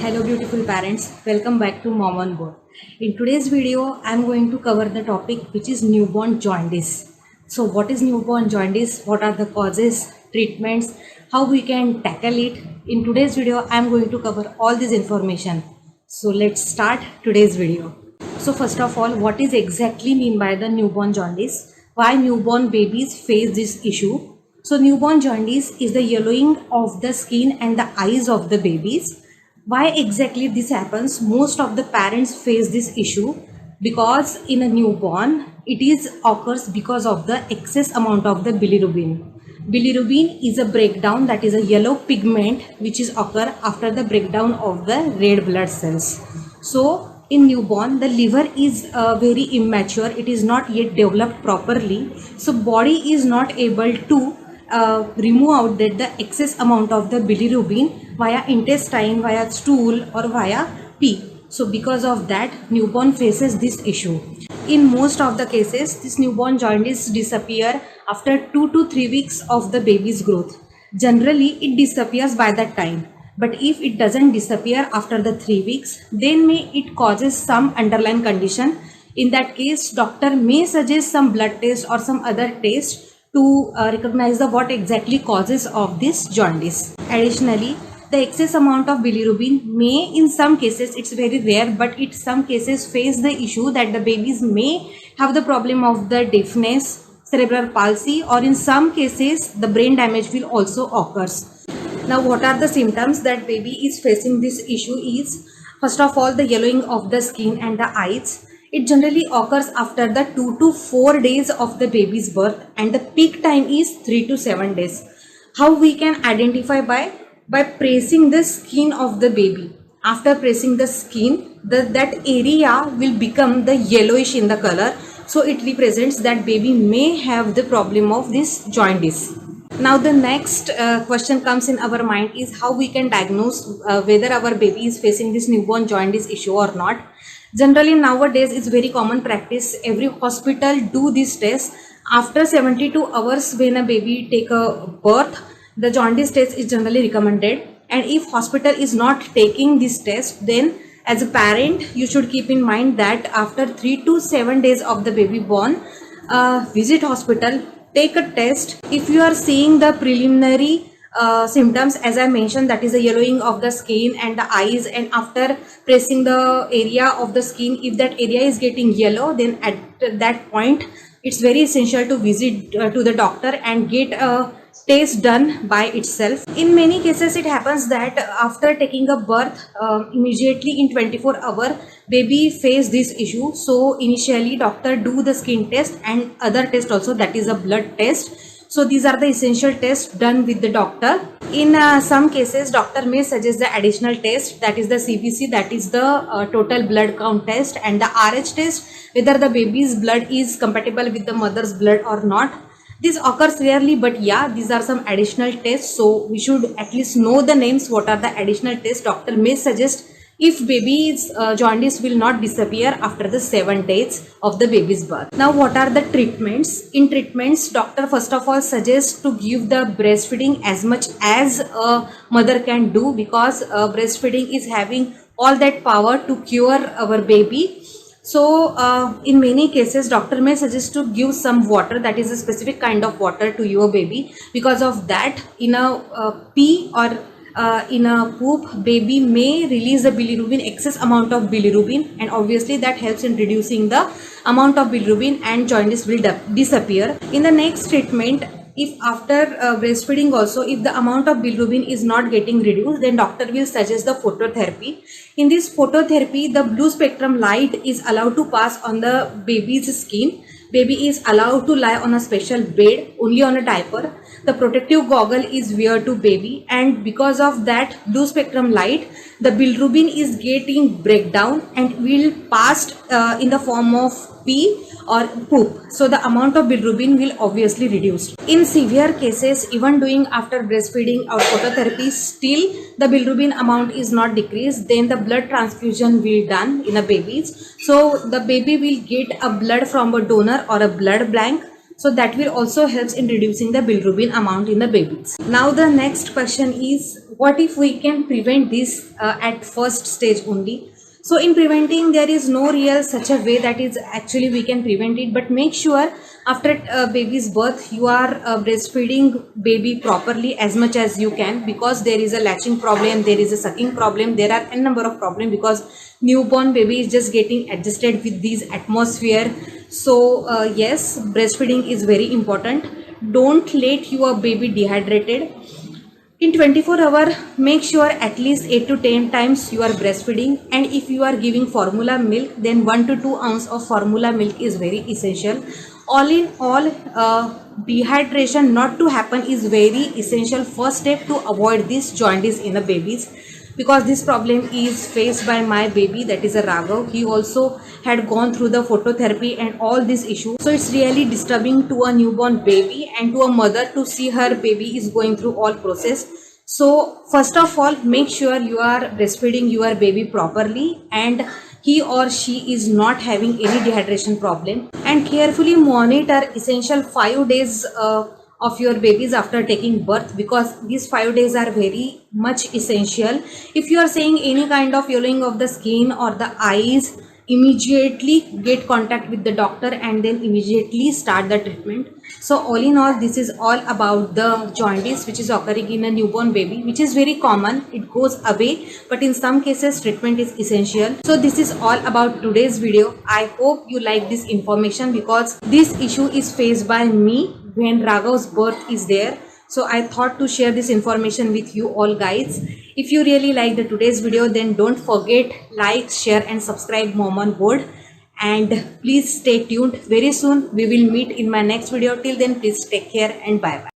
Hello beautiful parents, welcome back to Mom on Board. In today's video, I am going to cover the topic which is newborn jaundice. So what is newborn jaundice? What are the causes, treatments, how we can tackle it? In today's video, I am going to cover all this information. So let's start today's video. So first of all, what is exactly mean by the newborn jaundice? Why newborn babies face this issue? So newborn jaundice is the yellowing of the skin and the eyes of the babies. Why exactly this happens? Most of the parents face this issue because in a newborn it is occurs because of the excess amount of the bilirubin. Bilirubin is a breakdown, that is a yellow pigment which is occur after the breakdown of the red blood cells. So in newborn the liver is very immature, it is not yet developed properly, so body is not able to remove out the excess amount of the bilirubin via intestine, via stool or via pee. So because of that, newborn faces this issue. In most of the cases, this newborn jaundice disappear after 2 to 3 weeks of the baby's growth. Generally, it disappears by that time. But if it doesn't disappear after the 3 weeks, then it causes some underlying condition. In that case, doctor may suggest some blood test or some other test to recognize what exactly causes of this jaundice. Additionally, the excess amount of bilirubin may, in some cases, it's very rare, but in some cases face the issue that the babies may have the problem of the deafness, cerebral palsy, or in some cases the brain damage will also occur. Now what are the symptoms that baby is facing this issue is, first of all, the yellowing of the skin and the eyes. It generally occurs after the 2 to 4 days of the baby's birth and the peak time is 3 to 7 days. How we can identify? By pressing the skin of the baby. After pressing the skin, that area will become the yellowish in the color. So it represents that baby may have the problem of this jaundice. Now the next question comes in our mind is how we can diagnose whether our baby is facing this newborn jaundice issue or not. Generally nowadays it's very common practice, every hospital do this test. After 72 hours when a baby take a birth, the jaundice test is generally recommended, and if hospital is not taking this test, then as a parent you should keep in mind that after 3 to 7 days of the baby born, visit hospital, take a test. If you are seeing the preliminary symptoms as I mentioned, that is the yellowing of the skin and the eyes, and after pressing the area of the skin, if that area is getting yellow, then at that point it's very essential to visit to the doctor and get a test done by itself. In many cases it happens that after taking a birth, immediately in 24 hours baby face this issue. So initially doctor do the skin test and other test also, that is a blood test. So these are the essential tests done with the doctor. In some cases doctor may suggest the additional test, that is the CBC, that is the total blood count test, and the RH test, whether the baby's blood is compatible with the mother's blood or not. This occurs rarely, but yeah, these are some additional tests, so we should at least know the names, what are the additional tests doctor may suggest if baby's jaundice will not disappear after the 7 days of the baby's birth. Now what are the treatments? In treatments, doctor first of all suggests to give the breastfeeding as much as a mother can do, because breastfeeding is having all that power to cure our baby. So in many cases doctor may suggest to give some water, that is a specific kind of water, to your baby. Because of that, in a pee or in a poop, baby may release the bilirubin, excess amount of bilirubin, and obviously that helps in reducing the amount of bilirubin and jaundice will disappear. In the next treatment, if after breastfeeding also, if the amount of bilirubin is not getting reduced, then doctor will suggest the phototherapy. In this phototherapy, the blue spectrum light is allowed to pass on the baby's skin. Baby is allowed to lie on a special bed, only on a diaper. The protective goggle is wear to baby, and because of that blue spectrum light, the bilirubin is getting breakdown and will pass in the form of pee or poop. So the amount of bilirubin will obviously reduce. In severe cases, even doing after breastfeeding or phototherapy, still the bilirubin amount is not decreased, then the blood transfusion will done in a baby's. So the baby will get a blood from a donor or a blood bank. So that will also helps in reducing the bilirubin amount in the babies. Now the next question is, what if we can prevent this at first stage only? So in preventing, there is no real such a way that is actually we can prevent it, but make sure after baby's birth you are breastfeeding baby properly as much as you can, because there is a latching problem, there is a sucking problem, there are n number of problems, because newborn baby is just getting adjusted with this atmosphere. So yes, breastfeeding is very important. Don't let your baby dehydrated. In 24 hour, make sure at least 8 to 10 times you are breastfeeding, and if you are giving formula milk, then 1 to 2 ounce of formula milk is very essential. All in all, dehydration not to happen is very essential first step to avoid this jaundice in the babies, because this problem is faced by my baby, that is a Raghav. He also had gone through the phototherapy and all these issues. So it's really disturbing to a newborn baby and to a mother to see her baby is going through all process. So first of all, make sure you are breastfeeding your baby properly and he or she is not having any dehydration problem, and carefully monitor essential 5 days of your babies after taking birth, because these 5 days are very much essential. If you are seeing any kind of yellowing of the skin or the eyes, immediately get contact with the doctor and then immediately start the treatment. So all in all, this is all about the jaundice which is occurring in a newborn baby, which is very common. It goes away, but in some cases treatment is essential. So this is all about today's video. I hope you like this information, because this issue is faced by me when Raghav's birth is there. So I thought to share this information with you all guys. If you really like the today's video, then don't forget like, share and subscribe Mom on Board, and please stay tuned. Very soon we will meet in my next video. Till then, please take care and bye bye.